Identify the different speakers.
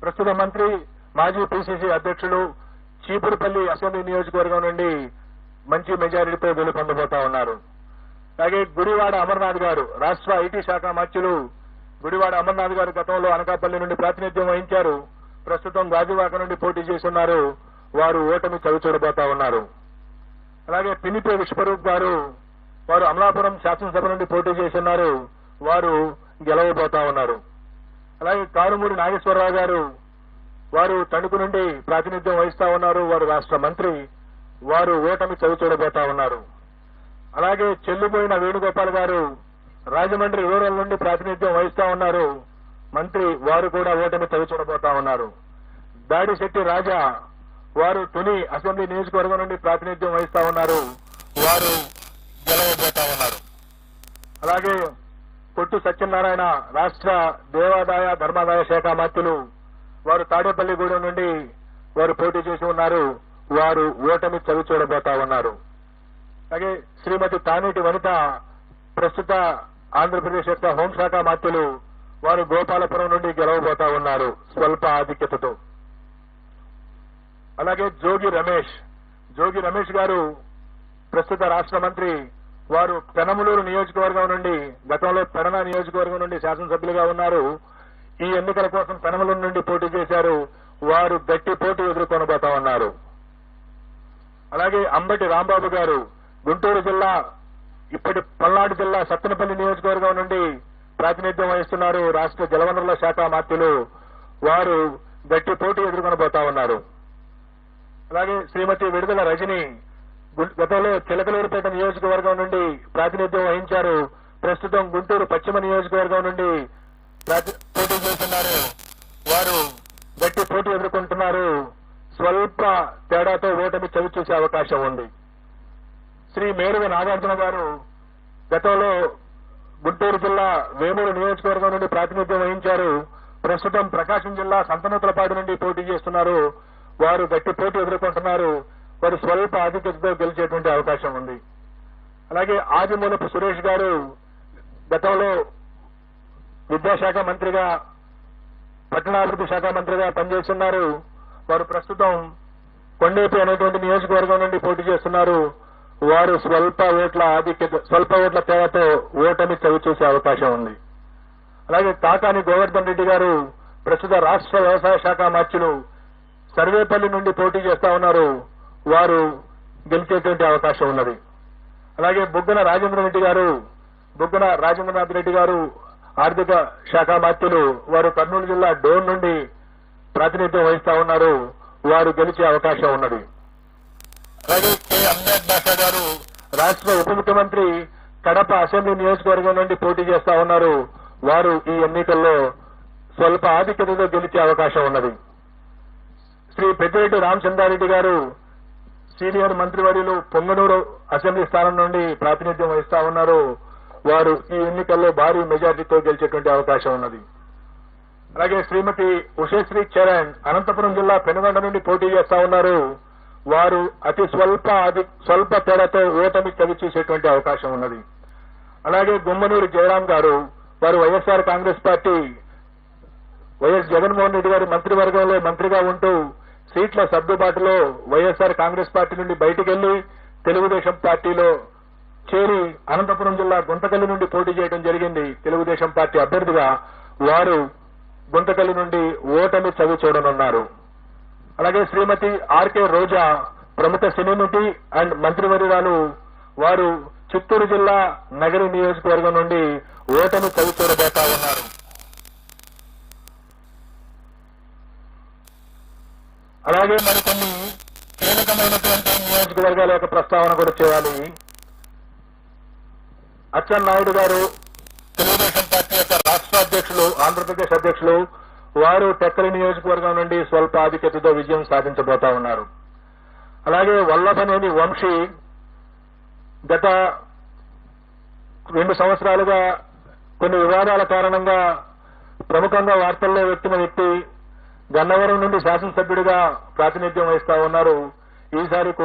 Speaker 1: ప్రస్తుత మంత్రి మాజీ పిసిసి అధ్యక్షులు చీపురుపల్లి అసెంబ్లీ నియోజకవర్గం నుండి మంచి మెజారిటీతో గెలుపొందబోతా ఉన్నారు. అలాగే గుడివాడ అమర్నాథ్ గారు రాష్ట్ర ఐటీ శాఖ మంత్రులు గుడివాడ అమర్నాథ్ గారు గతంలో అనకాపల్లి నుండి ప్రాతినిధ్యం వహించారు. ప్రస్తుతం గాజువాక నుండి పోటీ చేస్తున్నారు. వారు ఓటమి చవిచూడబోతా ఉన్నారు. అలాగే పినిపే విశ్వరూప్ గారు వారు అమలాపురం శాసనసభ నుండి పోటీ చేస్తున్నారు. వారు గెలవబోతా ఉన్నారు. అలాగే కారుమూరి నాగేశ్వరరావు గారు వారు తణుకు నుండి ప్రాతినిధ్యం వహిస్తా ఉన్నారు. వారు రాష్ట్ర మంత్రి. వారు ఓటమి చవిచూడబోతా ఉన్నారు. అలాగే చెల్లిపోయిన వేణుగోపాల్ గారు రాజమండ్రి రూరల్ నుండి ప్రాతినిధ్యం వహిస్తా ఉన్నారు. మంత్రి. వారు కూడా ఓటమి చవిచూడబోతా ఉన్నారు. దాడిశెట్టి రాజా వారు తుని అసెంబ్లీ నియోజకవర్గం నుండి ప్రాతినిధ్యం వహిస్తా ఉన్నారు. వారు గెలవబోతా ఉన్నారు. అలాగే కొట్టు సత్యనారాయణ రాష్ట్ర దేవాదాయ ధర్మాదాయ శాఖ మంత్రులు వారు తాడేపల్లిగూడెం నుండి వారు పోటీ చేసి ఉన్నారు. వారు ఓటమి చవిచూడబోతా ఉన్నారు. అలాగే శ్రీమతి తానేటి వనిత ప్రస్తుత ఆంధ్రప్రదేశ్ యొక్క హోంశాఖ మంత్రులు వారు గోపాలపురం నుండి గెలవబోతా ఉన్నారు స్వల్ప ఆధిక్యతతో. అలాగే జోగి రమేష్ గారు ప్రస్తుత రాష్ట్ర మంత్రి. వారు పెనమలూరు నియోజకవర్గం నుండి గతంలో పెడన నియోజకవర్గం నుండి శాసనసభ్యులుగా ఉన్నారు. ఈ ఎన్నికల కోసం పెనమలూరు నుండి పోటీ చేశారు. వారు గట్టి పోటీ ఎదుర్కొనబోతా ఉన్నారు. అలాగే అంబటి రాంబాబు గారు గుంటూరు జిల్లా ఇప్పటి పల్నాడు జిల్లా సత్తెనపల్లి నియోజకవర్గం నుండి ప్రాతినిధ్యం వహిస్తున్నారు. రాష్ట్ర జలవనరుల శాఖ మంత్రులు. వారు గట్టి పోటీ ఎదుర్కొనబోతా ఉన్నారు. అలాగే శ్రీమతి విడుదల రజని గతంలో చిలకలూరుపేట నియోజకవర్గం నుండి ప్రాతినిధ్యం వహించారు. ప్రస్తుతం గుంటూరు పశ్చిమ నియోజకవర్గం నుండి పోటీ చేస్తున్నారు. వారు గట్టి పోటీ ఎదుర్కొంటున్నారు. స్వల్ప తేడాతో ఓటమి చవిచూసే అవకాశం ఉంది. శ్రీ మేరుగ నాగార్జున గారు గతంలో గుంటూరు జిల్లా వేమూరు నియోజకవర్గం నుండి ప్రాతినిధ్యం వహించారు. ప్రస్తుతం ప్రకాశం జిల్లా సంతనూతలపాడు నుండి పోటీ చేస్తున్నారు. వారు గట్టి పోటీ ఎదుర్కొంటున్నారు. వారు స్వల్ప ఆధిక్యతతో గెలిచేటువంటి అవకాశం ఉంది. అలాగే ఆదిమూలపు సురేష్ గారు గతంలో విద్యాశాఖ మంత్రిగా పట్టణాభివృద్ధి శాఖ మంత్రిగా పనిచేస్తున్నారు. వారు ప్రస్తుతం కొండేపి అనేటువంటి నియోజకవర్గం నుండి పోటీ చేస్తున్నారు. వారు స్వల్ప ఓట్ల తేడాతో ఓటమి చవిచూసే అవకాశం ఉంది. అలాగే తాకాని గోవర్ధన్ రెడ్డి గారు ప్రస్తుత రాష్ట్ర వ్యవసాయ శాఖ మంత్రులు సర్వేపల్లి నుండి పోటీ చేస్తా ఉన్నారు. వారు గెలిచేటువంటి అవకాశం ఉన్నది. అలాగే బుగ్గన రాజేంద్రనాథ్ రెడ్డి గారు ఆర్థిక శాఖ మంత్రులు. వారు కర్నూలు జిల్లా డోన్ నుండి ప్రాతినిధ్యం వహిస్తా ఉన్నారు. వారు గెలిచే అవకాశం ఉన్నది. అలాగే కె అహ్మద్ బాషా గారు రాష్ట్ర ఉప ముఖ్యమంత్రి కడప అసెంబ్లీ నియోజకవర్గం నుండి పోటీ చేస్తా ఉన్నారు. వారు ఈ ఎన్నికల్లో స్వల్ప ఆధిక్యతతో గెలిచే అవకాశం ఉన్నది. శ్రీ పెద్దిరెడ్డి రామచంద్రారెడ్డి గారు సీనియర్ మంత్రివర్యులు పొంగనూరు అసెంబ్లీ స్థానం నుండి ప్రాతినిధ్యం వహిస్తా ఉన్నారు. వారు ఈ ఎన్నికల్లో భారీ మెజార్టీతో గెలిచేటువంటి అవకాశం ఉన్నది. అలాగే శ్రీమతి ఉషశ్రీ చరణ్ అనంతపురం జిల్లా పెనుగొండ నుండి పోటీ చేస్తా ఉన్నారు. వారు అతి స్వల్ప తేడాతో ఓటమి చవిచూసేటువంటి అవకాశం ఉన్నది. అలాగే గుమ్మనూరు జయరాం గారు వారు వైఎస్ఆర్ కాంగ్రెస్ పార్టీ వైఎస్ జగన్మోహన్ రెడ్డి గారి మంత్రివర్గంలో మంత్రిగా ఉంటూ సీట్ల సర్దుబాటులో వైఎస్ఆర్ కాంగ్రెస్ పార్టీ నుండి బయటికి వెళ్లి తెలుగుదేశం పార్టీలో చేరి అనంతపురం జిల్లా గుంతకల్లి నుండి పోటీ చేయడం జరిగింది తెలుగుదేశం పార్టీ అభ్యర్థిగా. వారు గుంతకల్లి నుండి ఓటమి చవి చూడనున్నారు. అలాగే శ్రీమతి ఆర్కే రోజా ప్రముఖ సినీ నటి అండ్ మంత్రివర్యురాలు. వారు చిత్తూరు జిల్లా నగరి నియోజకవర్గం నుండి ఓటమి చవి చూడబోతా ఉన్నారు. అలాగే మరికొన్ని కీలకమైనటువంటి నియోజకవర్గాల యొక్క ప్రస్తావన కూడా చేయాలి. అచ్చెన్నాయుడు గారు తెలుగుదేశం పార్టీ యొక్క రాష్ట్ర అధ్యక్షులు ఆంధ్రప్రదేశ్ అధ్యక్షులు. వారు టెక్కలి నియోజకవర్గం నుండి స్వల్ప ఆధిక్యతతో విజయం సాధించబోతా ఉన్నారు. అలాగే వల్లభనేని వంశీ గత 2 సంవత్సరాలుగా కొన్ని వివాదాల కారణంగా ప్రముఖంగా వార్తల్లో వ్యక్తిన వ్యక్తి గన్నవరం నుండి శాసనసభ్యుడిగా ప్రాతినిధ్యం వహిస్తా ఉన్నారు. ఈసారి